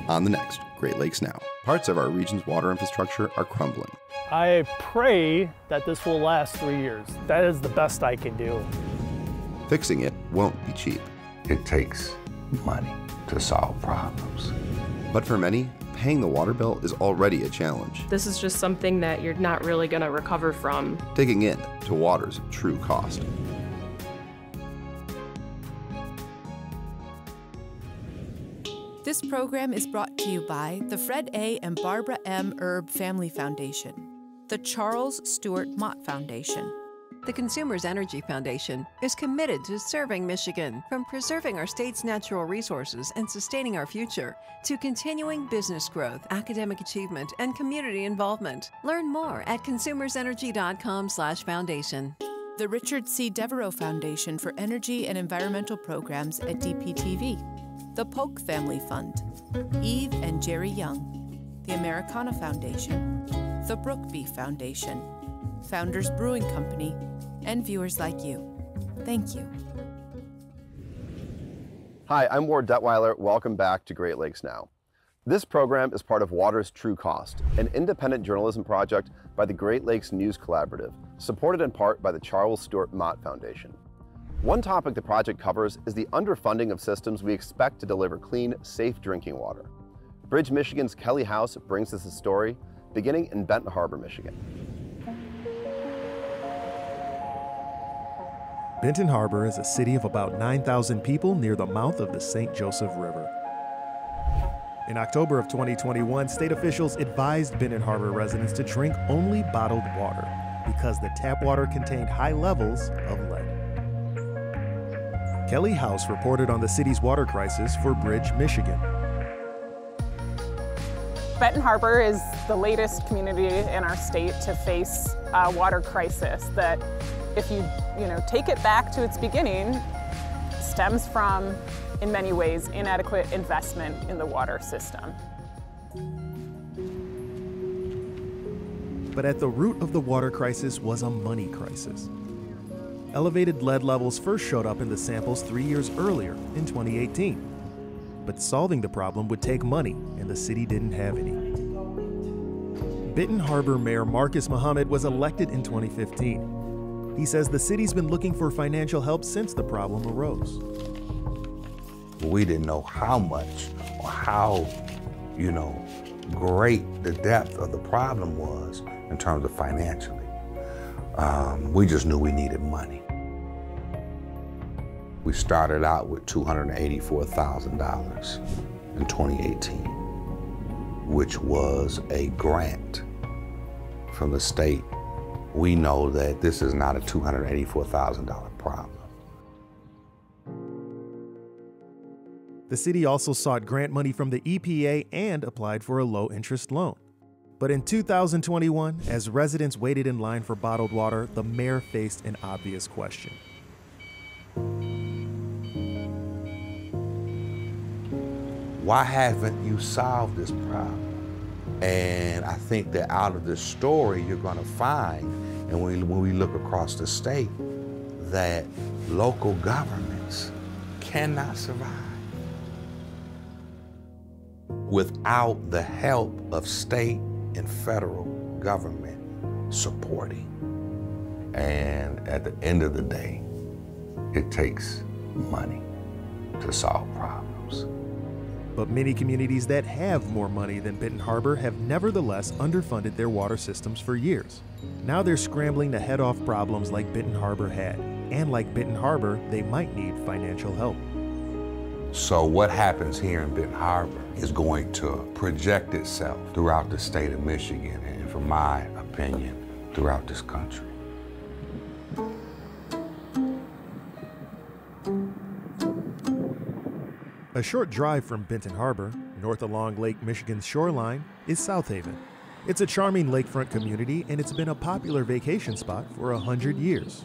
On the next Great Lakes Now, parts of our region's water infrastructure are crumbling. I pray that this will last 3 years. That is the best I can do. Fixing it won't be cheap. It takes money to solve problems. But for many, paying the water bill is already a challenge. This is just something that you're not really going to recover from. Digging in to water's true cost. This program is brought to you by the Fred A. and Barbara M. Erb Family Foundation, the Charles Stewart Mott Foundation. The Consumers Energy Foundation is committed to serving Michigan, from preserving our state's natural resources and sustaining our future, to continuing business growth, academic achievement, and community involvement. Learn more at consumersenergy.com/foundation. The Richard C. Devereaux Foundation for Energy and Environmental Programs at DPTV. The Polk Family Fund, Eve and Jerry Young, the Americana Foundation, the Brookby Foundation, Founders Brewing Company, and viewers like you. Thank you. Hi, I'm Ward Detweiler. Welcome back to Great Lakes Now. This program is part of Water's True Cost, an independent journalism project by the Great Lakes News Collaborative, supported in part by the Charles Stewart Mott Foundation. One topic the project covers is the underfunding of systems we expect to deliver clean, safe drinking water. Bridge Michigan's Kelly House brings us a story, beginning in Benton Harbor, Michigan. Benton Harbor is a city of about 9,000 people near the mouth of the St. Joseph River. In October of 2021, state officials advised Benton Harbor residents to drink only bottled water because the tap water contained high levels of lead. Kelly House reported on the city's water crisis for Bridge, Michigan. Benton Harbor is the latest community in our state to face a water crisis that, if you take it back to its beginning, stems from, in many ways, inadequate investment in the water system. But at the root of the water crisis was a money crisis. Elevated lead levels first showed up in the samples 3 years earlier, in 2018. But solving the problem would take money, and the city didn't have any. Benton Harbor Mayor Marcus Muhammad was elected in 2015. He says the city's been looking for financial help since the problem arose. We didn't know how much or how, great the depth of the problem was in terms of financially. We just knew we needed money. We started out with $284,000 in 2018, which was a grant from the state. We know that this is not a $284,000 problem. The city also sought grant money from the EPA and applied for a low-interest loan. But in 2021, as residents waited in line for bottled water, the mayor faced an obvious question. Why haven't you solved this problem? And I think that out of this story, you're going to find, and when we look across the state, that local governments cannot survive without the help of state and federal government supporting. And at the end of the day, it takes money to solve problems. But many communities that have more money than Benton Harbor have nevertheless underfunded their water systems for years. Now they're scrambling to head off problems like Benton Harbor had. And like Benton Harbor, they might need financial help. So what happens here in Benton Harbor is going to project itself throughout the state of Michigan, and from my opinion, throughout this country. A short drive from Benton Harbor, north along Lake Michigan's shoreline, is South Haven. It's a charming lakefront community, and it's been a popular vacation spot for 100 years.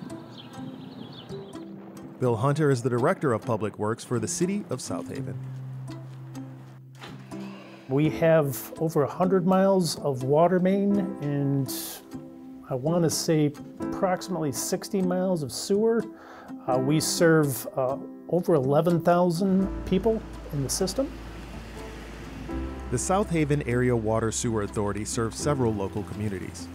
Bill Hunter is the Director of Public Works for the City of South Haven. We have over 100 miles of water main and I want to say approximately 60 miles of sewer. We serve over 11,000 people in the system. The South Haven Area Water Sewer Authority serves several local communities.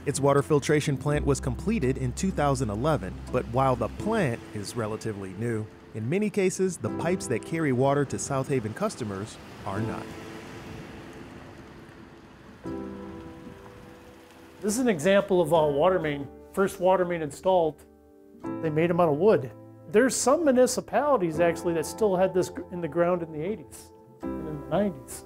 Its water filtration plant was completed in 2011, but while the plant is relatively new, in many cases, the pipes that carry water to South Haven customers are not. This is an example of a water main, first water main installed. They made them out of wood. There's some municipalities actually that still had this in the ground in the 80s and in the 90s.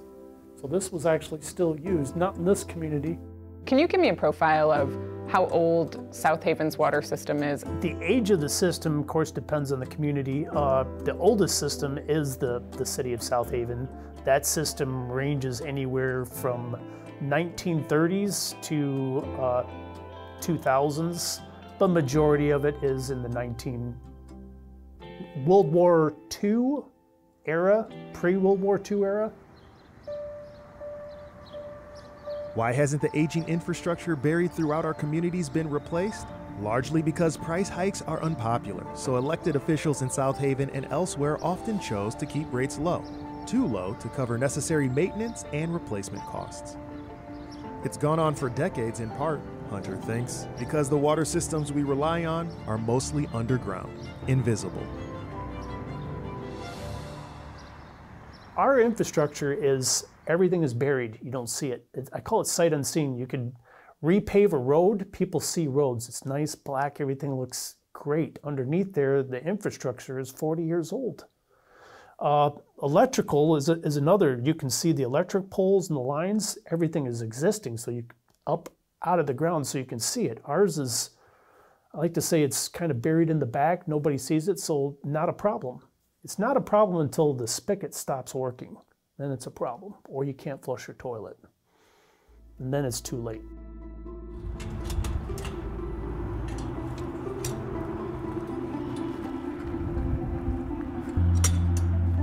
So this was actually still used, not in this community. Can you give me a profile of how old South Haven's water system is? The age of the system, of course, depends on the community. The oldest system is the city of South Haven. That system ranges anywhere from 1930s to 2000s. The majority of it is in the World War II era, pre-World War II era. Why hasn't the aging infrastructure buried throughout our communities been replaced? Largely because price hikes are unpopular, so elected officials in South Haven and elsewhere often chose to keep rates low, too low to cover necessary maintenance and replacement costs. It's gone on for decades in part, Hunter thinks, because the water systems we rely on are mostly underground, invisible. Our infrastructure is, everything is buried. You don't see it. I call it sight unseen. You could repave a road, people see roads. It's nice, black, everything looks great. Underneath there, the infrastructure is 40 years old. Electrical is another. You can see the electric poles and the lines. Everything is existing, so you up out of the ground so you can see it. Ours is, I like to say, it's kind of buried in the back. Nobody sees it, so not a problem. It's not a problem until the spigot stops working. Then it's a problem, or you can't flush your toilet. And then it's too late.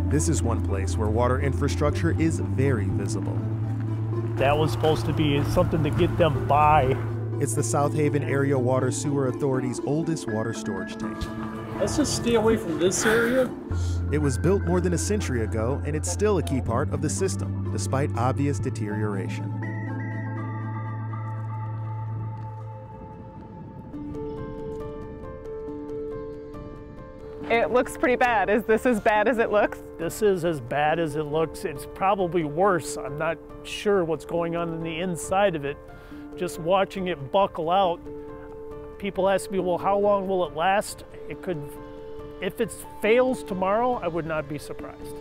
This is one place where water infrastructure is very visible. That was supposed to be something to get them by. It's the South Haven Area Water Sewer Authority's oldest water storage tank. Let's just stay away from this area. It was built more than a century ago, and it's still a key part of the system, despite obvious deterioration. It looks pretty bad. Is this as bad as it looks? This is as bad as it looks. It's probably worse. I'm not sure what's going on the inside of it. Just watching it buckle out, people ask me, well, how long will it last? It could, if it fails tomorrow, I would not be surprised.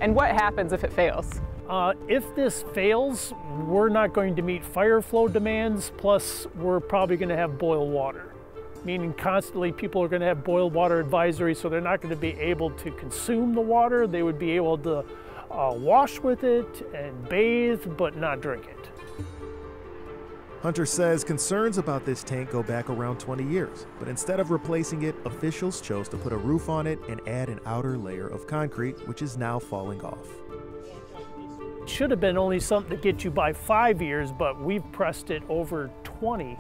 And what happens if it fails? If this fails, we're not going to meet fire flow demands, plus we're probably going to have boil water. Meaning constantly people are going to have boil water advisory, so they're not going to be able to consume the water. They would be able to wash with it and bathe, but not drink it. Hunter says concerns about this tank go back around 20 years, but instead of replacing it, officials chose to put a roof on it and add an outer layer of concrete, which is now falling off. It should have been only something to get you by 5 years, but we've pressed it over 20.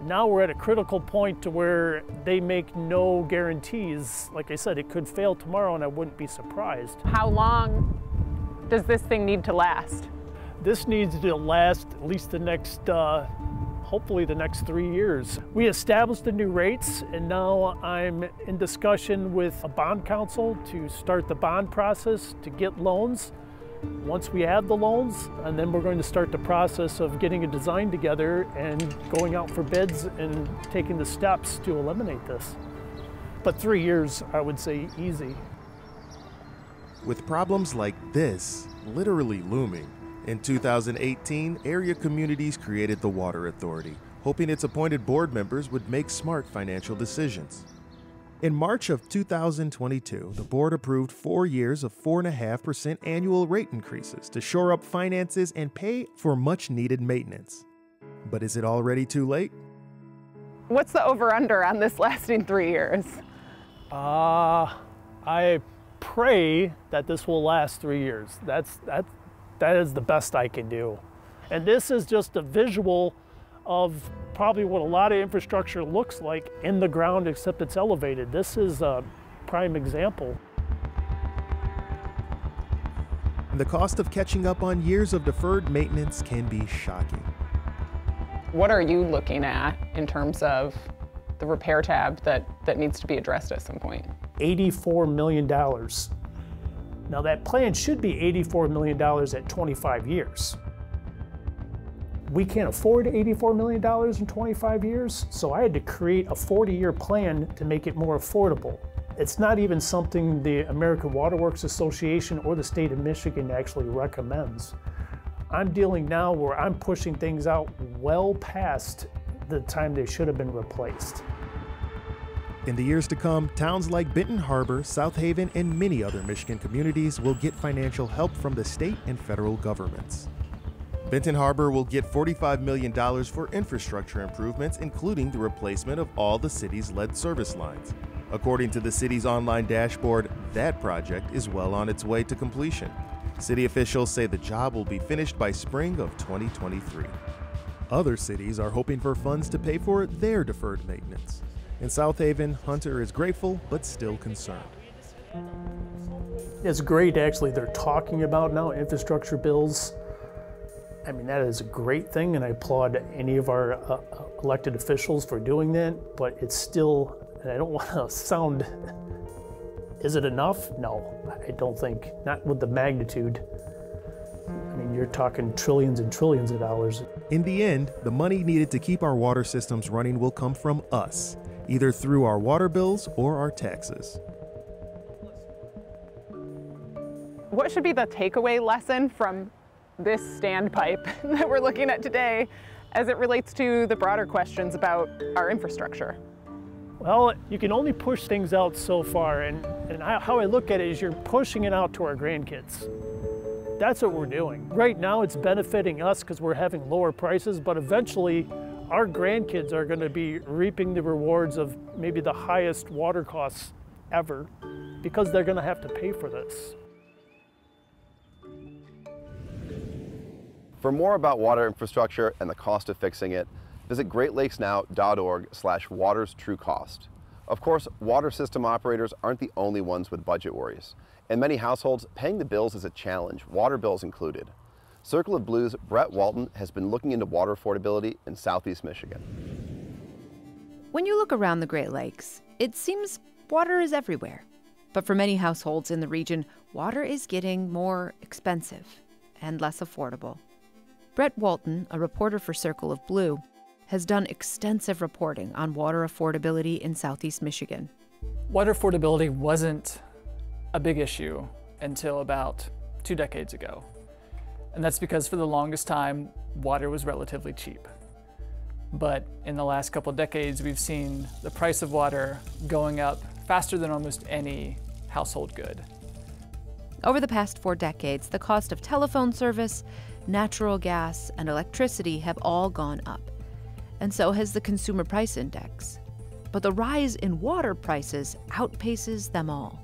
Now we're at a critical point to where they make no guarantees. Like I said, it could fail tomorrow and I wouldn't be surprised. How long does this thing need to last? This needs to last at least the next, hopefully the next 3 years. We established the new rates, and now I'm in discussion with a bond council to start the bond process to get loans. Once we have the loans, and then we're going to start the process of getting a design together and going out for bids and taking the steps to eliminate this. But 3 years, I would say, easy. With problems like this literally looming, in 2018, area communities created the Water Authority, hoping its appointed board members would make smart financial decisions. In March of 2022, the board approved 4 years of 4.5% annual rate increases to shore up finances and pay for much-needed maintenance. But is it already too late? What's the over-under on this lasting 3 years? I pray that this will last 3 years. That is the best I can do. And this is just a visual of probably what a lot of infrastructure looks like in the ground, except it's elevated. This is a prime example. and the cost of catching up on years of deferred maintenance can be shocking. What are you looking at in terms of the repair tab that needs to be addressed at some point? $84 million. Now that plan should be $84 million at 25 years. We can't afford $84 million in 25 years, so I had to create a 40-year plan to make it more affordable. It's not even something the American Water Works Association or the state of Michigan actually recommends. I'm dealing now where I'm pushing things out well past the time they should have been replaced. In the years to come, towns like Benton Harbor, South Haven, and many other Michigan communities will get financial help from the state and federal governments. Benton Harbor will get $45 million for infrastructure improvements, including the replacement of all the city's lead service lines. According to the city's online dashboard, that project is well on its way to completion. City officials say the job will be finished by spring of 2023. Other cities are hoping for funds to pay for their deferred maintenance. In South Haven, Hunter is grateful but still concerned. It's great, actually, they're talking about now infrastructure bills. I mean, that is a great thing, and I applaud any of our elected officials for doing that, but it's still, and I don't want to sound, is it enough? No, I don't think, not with the magnitude. I mean, you're talking trillions and trillions of dollars. In the end, the money needed to keep our water systems running will come from us, either through our water bills or our taxes. What should be the takeaway lesson from this standpipe that we're looking at today as it relates to the broader questions about our infrastructure? Well, you can only push things out so far, and how I look at it is you're pushing it out to our grandkids. That's what we're doing. Right now it's benefiting us because we're having lower prices, but eventually our grandkids are going to be reaping the rewards of maybe the highest water costs ever because they're going to have to pay for this. For more about water infrastructure and the cost of fixing it, visit greatlakesnow.org/water's true cost. Of course, water system operators aren't the only ones with budget worries. In many households, paying the bills is a challenge, water bills included. Circle of Blue's Brett Walton has been looking into water affordability in Southeast Michigan. When you look around the Great Lakes, it seems water is everywhere. But for many households in the region, water is getting more expensive and less affordable. Brett Walton, a reporter for Circle of Blue, has done extensive reporting on water affordability in Southeast Michigan. Water affordability wasn't a big issue until about 2 decades ago. And that's because for the longest time, water was relatively cheap. But in the last couple of decades, we've seen the price of water going up faster than almost any household good. Over the past 4 decades, the cost of telephone service, natural gas, and electricity have all gone up. And so has the Consumer Price Index. But the rise in water prices outpaces them all.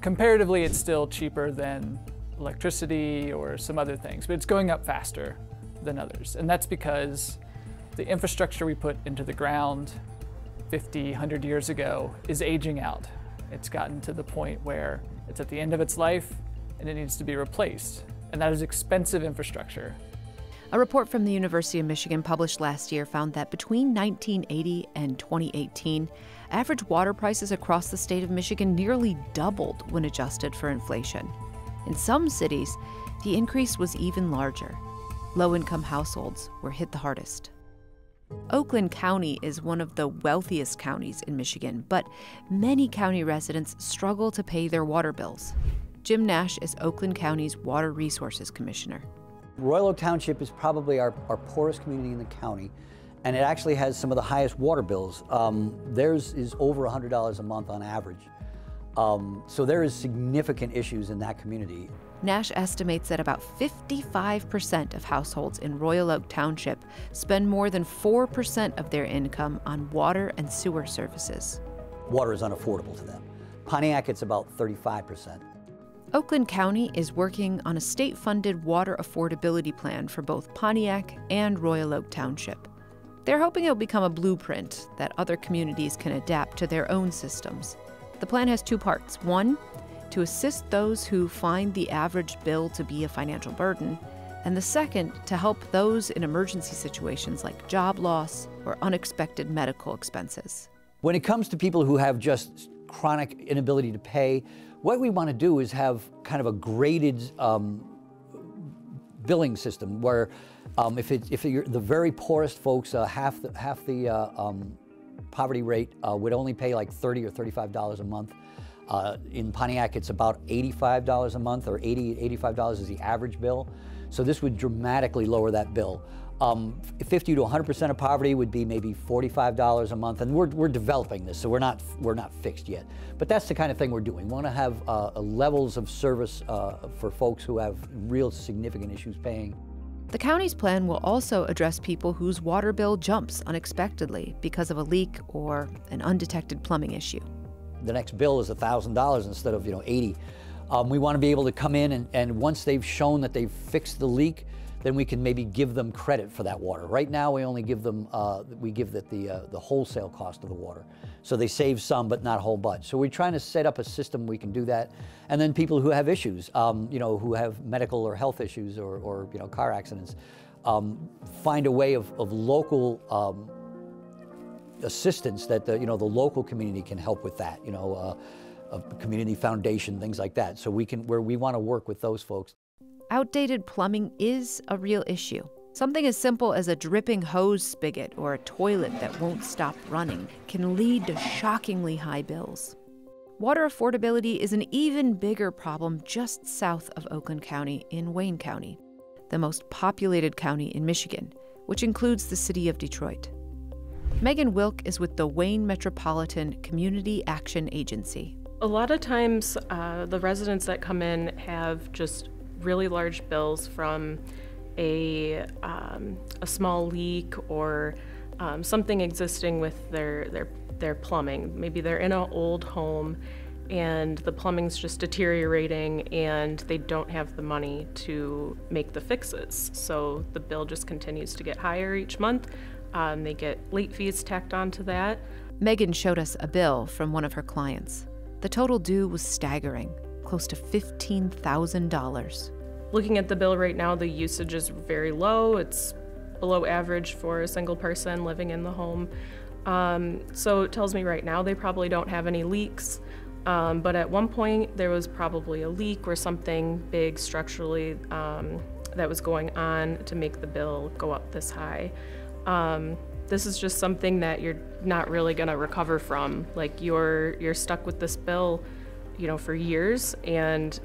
Comparatively, it's still cheaper than electricity or some other things, but it's going up faster than others. And that's because the infrastructure we put into the ground 50, 100 years ago is aging out. It's gotten to the point where it's at the end of its life and it needs to be replaced. And that is expensive infrastructure. A report from the University of Michigan published last year found that between 1980 and 2018, average water prices across the state of Michigan nearly doubled when adjusted for inflation. In some cities, the increase was even larger. Low-income households were hit the hardest. Oakland County is one of the wealthiest counties in Michigan, but many county residents struggle to pay their water bills. Jim Nash is Oakland County's Water Resources Commissioner. Royal Oak Township is probably our poorest community in the county, and it actually has some of the highest water bills. Theirs is over $100 a month on average. So there is significant issues in that community. Nash estimates that about 55% of households in Royal Oak Township spend more than 4% of their income on water and sewer services. Water is unaffordable to them. Pontiac, it's about 35%. Oakland County is working on a state-funded water affordability plan for both Pontiac and Royal Oak Township. They're hoping it'll become a blueprint that other communities can adapt to their own systems. The plan has 2 parts. 1, to assist those who find the average bill to be a financial burden, and the second to help those in emergency situations like job loss or unexpected medical expenses. When it comes to people who have just chronic inability to pay, what we want to do is have kind of a graded billing system where if you're the very poorest folks, half the poverty rate would only pay like $30 or $35 a month. In Pontiac, it's about $85 a month, or $85 is the average bill. So this would dramatically lower that bill. 50 to 100% of poverty would be maybe $45 a month, and we're developing this, so we're not fixed yet. But that's the kind of thing we're doing. We want to have levels of service for folks who have real significant issues paying. The county's plan will also address people whose water bill jumps unexpectedly because of a leak or an undetected plumbing issue. The next bill is $1,000 instead of $80. We want to be able to come in and once they've shown that they've fixed the leak, then we can maybe give them credit for that water. Right now, we only give them the wholesale cost of the water. So they save some, but not a whole bunch. So we're trying to set up a system we can do that. And then people who have issues, who have medical or health issues or car accidents, find a way of local assistance that the local community can help with that. A community foundation, things like that. So we want to work with those folks. Outdated plumbing is a real issue. Something as simple as a dripping hose spigot or a toilet that won't stop running can lead to shockingly high bills. Water affordability is an even bigger problem just south of Oakland County in Wayne County, the most populated county in Michigan, which includes the city of Detroit. Megan Wilk is with the Wayne Metropolitan Community Action Agency. A lot of times, the residents that come in have just really large bills from a small leak or something existing with their plumbing. Maybe they're in an old home and the plumbing's just deteriorating and they don't have the money to make the fixes. So the bill just continues to get higher each month. They get late fees tacked onto that. Megan showed us a bill from one of her clients. The total due was staggering, close to $15,000. Looking at the bill right now, the usage is very low. It's below average for a single person living in the home. So it tells me right now they probably don't have any leaks. But at one point there was probably a leak or something big structurally that was going on to make the bill go up this high. This is just something that you're not really gonna recover from. Like you're stuck with this bill, for years, and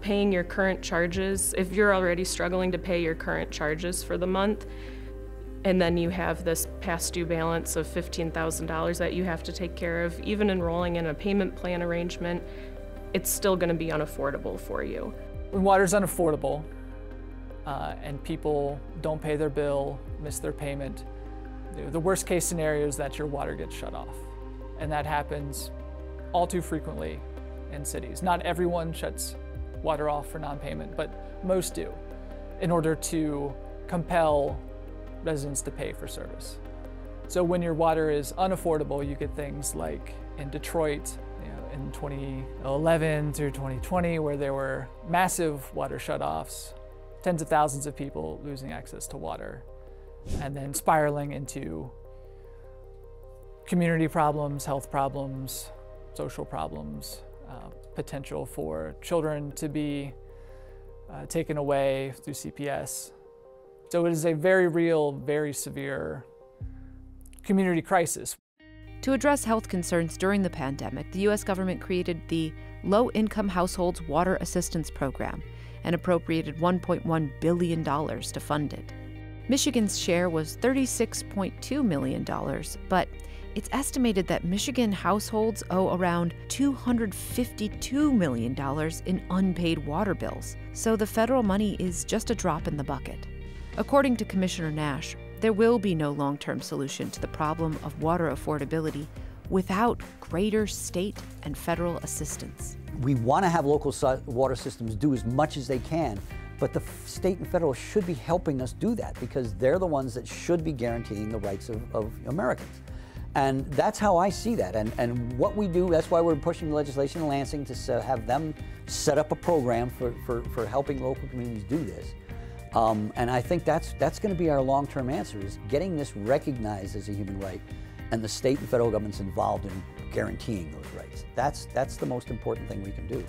paying your current charges. If you're already struggling to pay your current charges for the month, and then you have this past due balance of $15,000 that you have to take care of, even enrolling in a payment plan arrangement, it's still gonna be unaffordable for you. When water's unaffordable, and people don't pay their bill, miss their payment, the worst case scenario is that your water gets shut off. And that happens all too frequently in cities. Not everyone shuts water off for non-payment, but most do, in order to compel residents to pay for service. So when your water is unaffordable, you get things like in Detroit, in 2011 through 2020, where there were massive water shutoffs, tens of thousands of people losing access to water, and then spiraling into community problems, health problems, social problems, potential for children to be taken away through CPS. So it is a very real, very severe community crisis. To address health concerns during the pandemic, the U.S. government created the Low-Income Households Water Assistance Program and appropriated $1.1 billion to fund it. Michigan's share was $36.2 million, but it's estimated that Michigan households owe around $252 million in unpaid water bills, so the federal money is just a drop in the bucket. According to Commissioner Nash, there will be no long-term solution to the problem of water affordability without greater state and federal assistance. We want to have local water systems do as much as they can, but the state and federal should be helping us do that because they're the ones that should be guaranteeing the rights of Americans. And that's how I see that. And what we do, that's why we're pushing legislation in Lansing to have them set up a program for helping local communities do this. And I think that's going to be our long-term answer, is getting this recognized as a human right, and the state and federal government's involved in guaranteeing those rights. That's the most important thing we can do.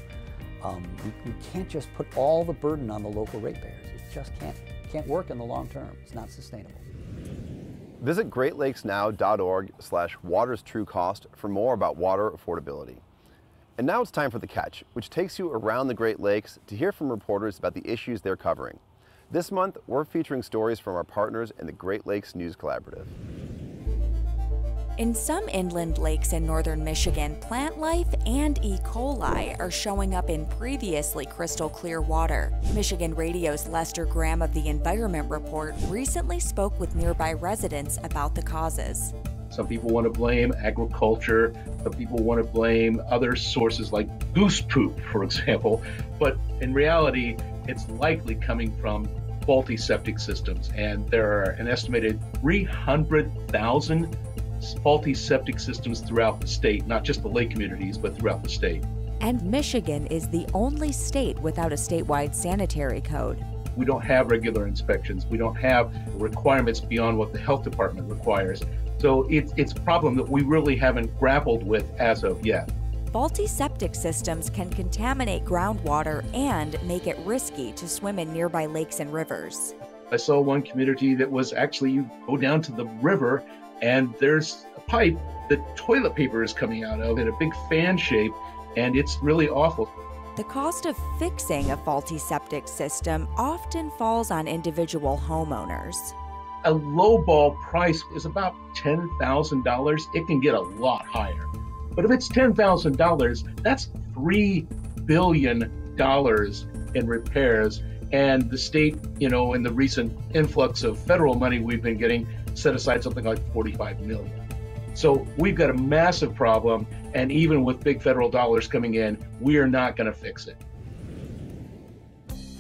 We can't just put all the burden on the local ratepayers. It just can't work in the long term. It's not sustainable. Visit greatlakesnow.org/water's true cost for more about water affordability. And now it's time for The Catch, which takes you around the Great Lakes to hear from reporters about the issues they're covering. This month, we're featuring stories from our partners in the Great Lakes News Collaborative. In some inland lakes in northern Michigan, plant life and E. coli are showing up in previously crystal clear water. Michigan Radio's Lester Graham of the Environment Report recently spoke with nearby residents about the causes. Some people want to blame agriculture, some people want to blame other sources like goose poop, for example, but in reality, it's likely coming from faulty septic systems, and there are an estimated 300,000 faulty septic systems throughout the state, not just the lake communities, but throughout the state. And Michigan is the only state without a statewide sanitary code. We don't have regular inspections. We don't have requirements beyond what the health department requires. So it's a problem that we really haven't grappled with as of yet. Faulty septic systems can contaminate groundwater and make it risky to swim in nearby lakes and rivers. I saw one community that was actually, you go down to the river and there's a pipe that toilet paper is coming out of in a big fan shape, and it's really awful. The cost of fixing a faulty septic system often falls on individual homeowners. A lowball price is about $10,000. It can get a lot higher. But if it's $10,000, that's $3 billion in repairs. And the state, in the recent influx of federal money we've been getting, set aside something like $45 million. So we've got a massive problem, and even with big federal dollars coming in, we are not going to fix it.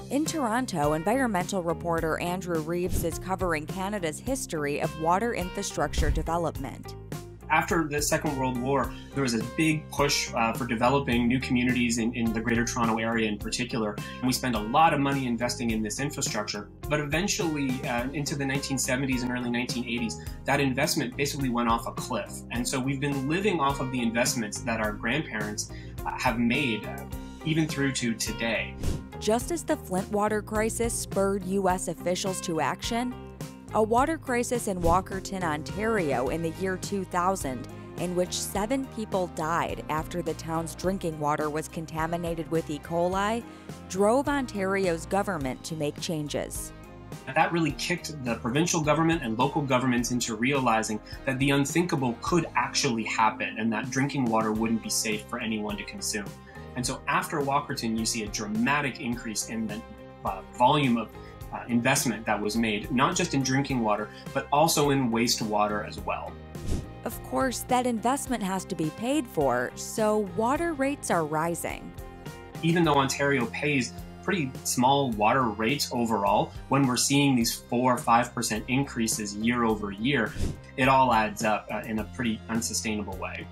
In Toronto, environmental reporter Andrew Reeves is covering Canada's history of water infrastructure development. After the Second World War, there was a big push for developing new communities in the Greater Toronto Area in particular. And we spent a lot of money investing in this infrastructure. But eventually, into the 1970s and early 1980s, that investment basically went off a cliff. And so we've been living off of the investments that our grandparents have made, even through to today. Just as the Flint water crisis spurred U.S. officials to action, a water crisis in Walkerton, Ontario in the year 2000, in which 7 people died after the town's drinking water was contaminated with E. coli, drove Ontario's government to make changes. That really kicked the provincial government and local governments into realizing that the unthinkable could actually happen and that drinking water wouldn't be safe for anyone to consume. And so after Walkerton, you see a dramatic increase in the volume of investment that was made, not just in drinking water, but also in wastewater as well. Of course, that investment has to be paid for, so water rates are rising. Even though Ontario pays pretty small water rates overall, when we're seeing these 4 or 5% increases year over year, it all adds up in a pretty unsustainable way.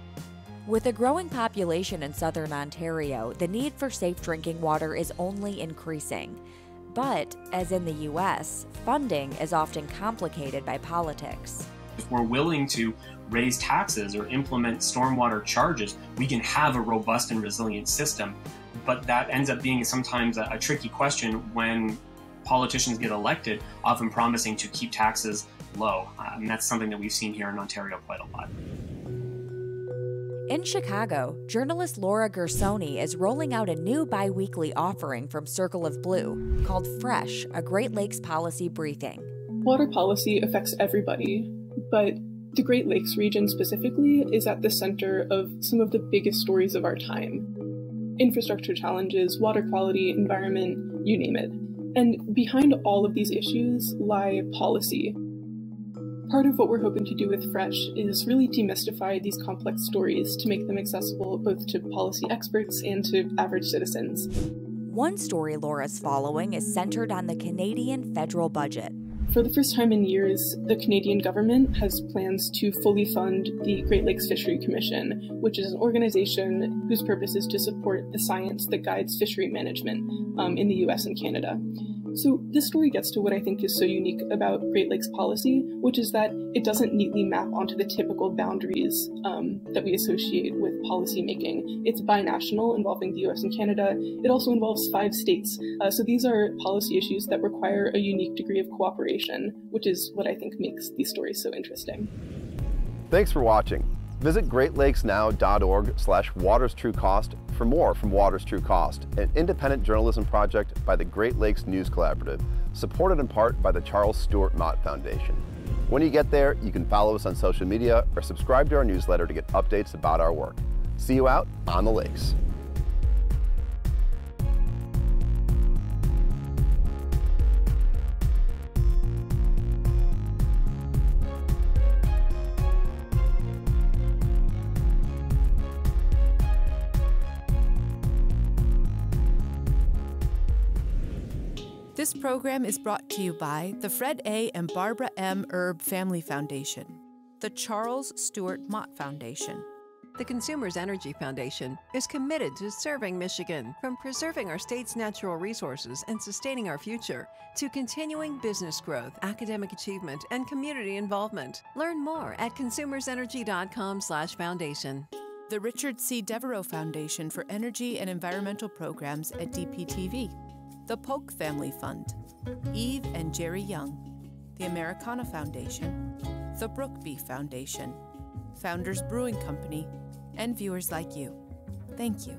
With a growing population in southern Ontario, the need for safe drinking water is only increasing. But, as in the U.S., funding is often complicated by politics. If we're willing to raise taxes or implement stormwater charges, we can have a robust and resilient system. But that ends up being sometimes a tricky question when politicians get elected, often promising to keep taxes low. And that's something that we've seen here in Ontario quite a lot. In Chicago, journalist Laura Gersoni is rolling out a new bi-weekly offering from Circle of Blue called Fresh, a Great Lakes policy briefing. Water policy affects everybody, but the Great Lakes region specifically is at the center of some of the biggest stories of our time. Infrastructure challenges, water quality, environment, you name it. And behind all of these issues lie policy. Part of what we're hoping to do with Fresh is really demystify these complex stories to make them accessible both to policy experts and to average citizens. One story Laura's following is centered on the Canadian federal budget. For the first time in years, the Canadian government has plans to fully fund the Great Lakes Fishery Commission, which is an organization whose purpose is to support the science that guides fishery management in the US and Canada. So this story gets to what I think is so unique about Great Lakes policy, which is that it doesn't neatly map onto the typical boundaries that we associate with policy making. It's binational, involving the US and Canada. It also involves 5 states. So these are policy issues that require a unique degree of cooperation, which is what I think makes these stories so interesting. Thanks for watching. Visit greatlakesnow.org/WatersTrueCost for more from Waters True Cost, an independent journalism project by the Great Lakes News Collaborative, supported in part by the Charles Stewart Mott Foundation. When you get there, you can follow us on social media or subscribe to our newsletter to get updates about our work. See you out on the lakes. This program is brought to you by the Fred A. and Barbara M. Erb Family Foundation, the Charles Stewart Mott Foundation. The Consumers Energy Foundation is committed to serving Michigan, from preserving our state's natural resources and sustaining our future, to continuing business growth, academic achievement, and community involvement. Learn more at consumersenergy.com/foundation. The Richard C. Devereaux Foundation for Energy and Environmental Programs at DPTV. The Polk Family Fund, Eve and Jerry Young, the Americana Foundation, the Brookby Foundation, Founders Brewing Company, and viewers like you. Thank you.